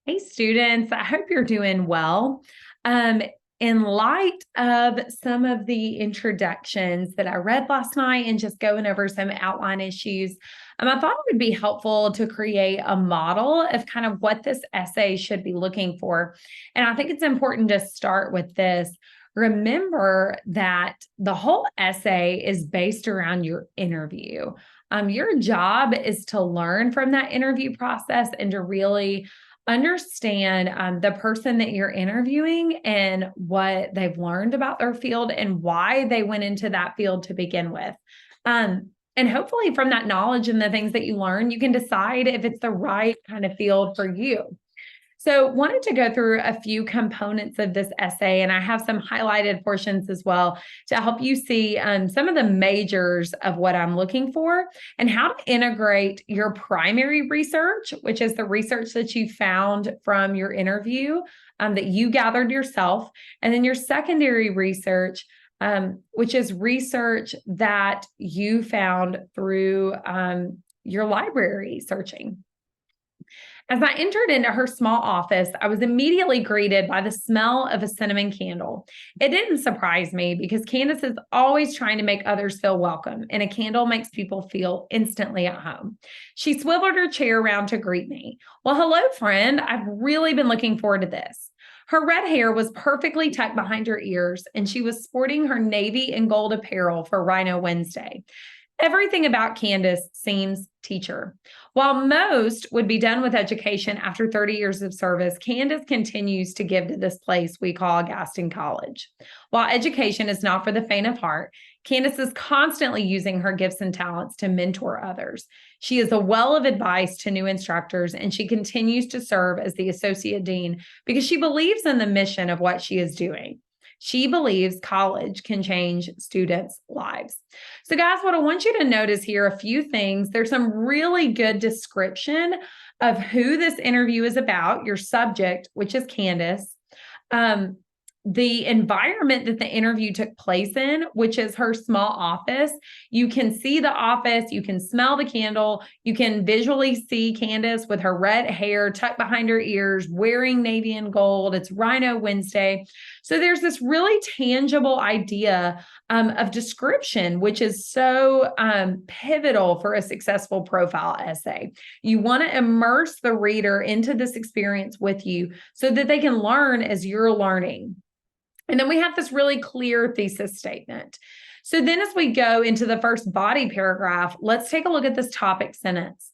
Hey, students, I hope you're doing well. Um, in light of some of the introductions that I read last night and just going over some outline issues, I thought it would be helpful to create a model of kind of what this essay should be looking for. And I think it's important to start with this. Remember that the whole essay is based around your interview. Your job is to learn from that interview process and to really understand the person that you're interviewing and what they've learned about their field and why they went into that field to begin with. And hopefully, from that knowledge and the things that you learn, you can decide if it's the right kind of field for you. So, wanted to go through a few components of this essay, and I have some highlighted portions as well to help you see some of the majors of what I'm looking for and how to integrate your primary research, which is the research that you found from your interview that you gathered yourself, and then your secondary research, which is research that you found through your library searching. As I entered into her small office, I was immediately greeted by the smell of a cinnamon candle. It didn't surprise me because Candace is always trying to make others feel welcome, and a candle makes people feel instantly at home. She swiveled her chair around to greet me. Well, hello, friend. I've really been looking forward to this. Her red hair was perfectly tucked behind her ears, and she was sporting her navy and gold apparel for Rhino Wednesday. Everything about Candace seems teacher. While most would be done with education after 30 years of service, Candace continues to give to this place we call Gaston College. While education is not for the faint of heart, Candace is constantly using her gifts and talents to mentor others. She is a well of advice to new instructors, and she continues to serve as the associate dean because she believes in the mission of what she is doing. She believes college can change students' lives. So, guys, what I want you to notice here, a few things. There's some really good description of who this interview is about, your subject, which is Candace. The environment that the interview took place in, which is her small office. You can see the office, you can smell the candle, you can visually see Candace with her red hair tucked behind her ears, wearing navy and gold. It's Rhino Wednesday. So there's this really tangible idea of description, which is so pivotal for a successful profile essay. You want to immerse the reader into this experience with you so that they can learn as you're learning. And then we have this really clear thesis statement. So then as we go into the first body paragraph, let's take a look at this topic sentence.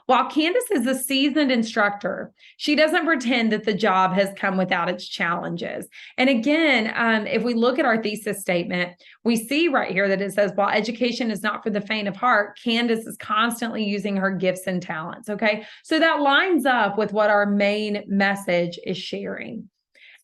While Candace is a seasoned instructor, she doesn't pretend that the job has come without its challenges. And again, if we look at our thesis statement, we see right here that it says, while education is not for the faint of heart, Candace is constantly using her gifts and talents. Okay, so that lines up with what our main message is sharing.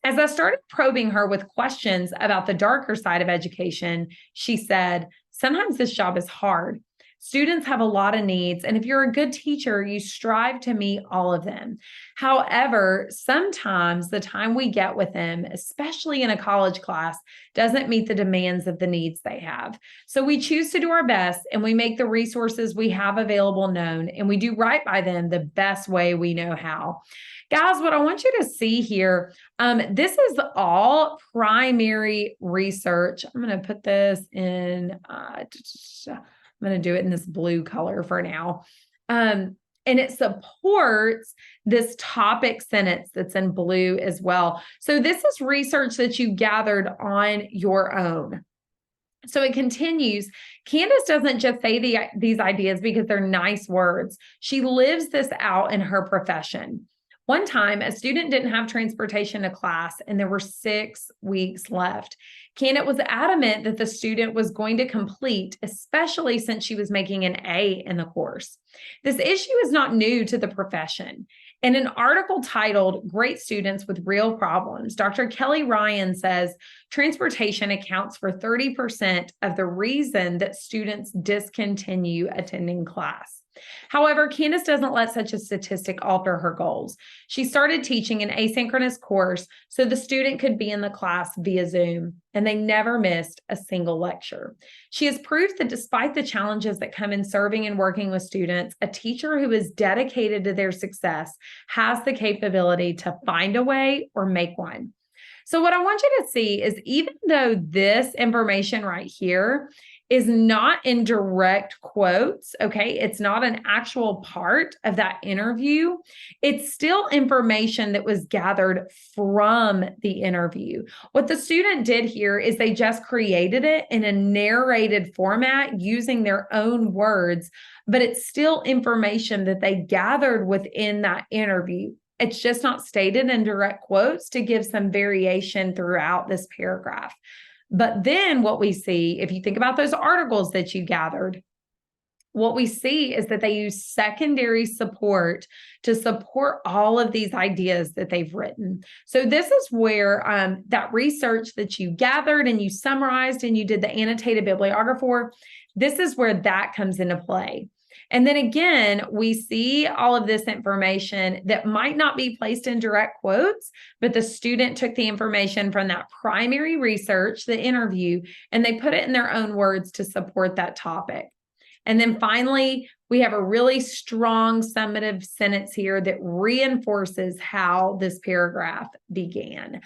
As I started probing her with questions about the darker side of education, she said, sometimes this job is hard. Students have a lot of needs, and if you're a good teacher, you strive to meet all of them. However, sometimes the time we get with them, especially in a college class, doesn't meet the demands of the needs they have. So we choose to do our best, and we make the resources we have available known, and we do right by them the best way we know how. Guys, what I want you to see here, this is all primary research. I'm going to put this in, I'm going to do it in this blue color for now. And it supports this topic sentence that's in blue as well. So this is research that you gathered on your own. So it continues. Candace doesn't just say these ideas because they're nice words. She lives this out in her profession. One time, a student didn't have transportation to class, and there were 6 weeks left. Candace was adamant that the student was going to complete, especially since she was making an A in the course. This issue is not new to the profession. In an article titled Great Students with Real Problems, Dr. Kelly Ryan says transportation accounts for 30% of the reason that students discontinue attending class. However, Candace doesn't let such a statistic alter her goals. She started teaching an asynchronous course so the student could be in the class via Zoom, and they never missed a single lecture. She has proved that despite the challenges that come in serving and working with students, a teacher who is dedicated to their success has the capability to find a way or make one. So what I want you to see is even though this information right here is not in direct quotes, okay, it's not an actual part of that interview, it's still information that was gathered from the interview. What the student did here is they just created it in a narrated format using their own words, but it's still information that they gathered within that interview. It's just not stated in direct quotes to give some variation throughout this paragraph. But then what we see, if you think about those articles that you gathered, what we see is that they use secondary support to support all of these ideas that they've written. So this is where that research that you gathered and you summarized and you did the annotated bibliography for, this is where that comes into play. And then again, we see all of this information that might not be placed in direct quotes, but the student took the information from that primary research, the interview, and they put it in their own words to support that topic. And then finally, we have a really strong summative sentence here that reinforces how this paragraph began.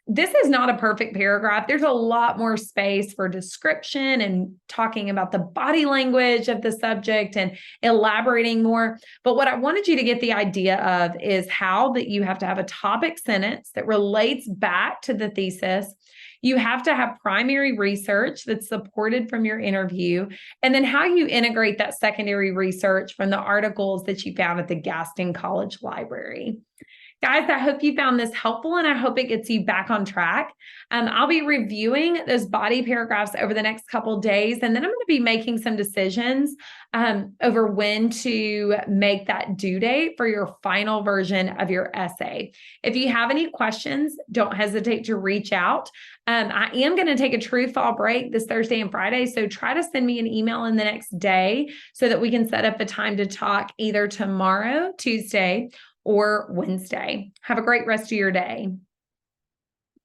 This is not a perfect paragraph. There's a lot more space for description and talking about the body language of the subject and elaborating more. But what I wanted you to get the idea of is how that you have to have a topic sentence that relates back to the thesis. You have to have primary research that's supported from your interview, and then how you integrate that secondary research from the articles that you found at the Gaston College Library. Guys, I hope you found this helpful and I hope it gets you back on track. I'll be reviewing those body paragraphs over the next couple of days, and then I'm going to be making some decisions over when to make that due date for your final version of your essay. If you have any questions, don't hesitate to reach out. I am going to take a true fall break this Thursday and Friday, so try to send me an email in the next day so that we can set up a time to talk either tomorrow, Tuesday, or Wednesday. Have a great rest of your day.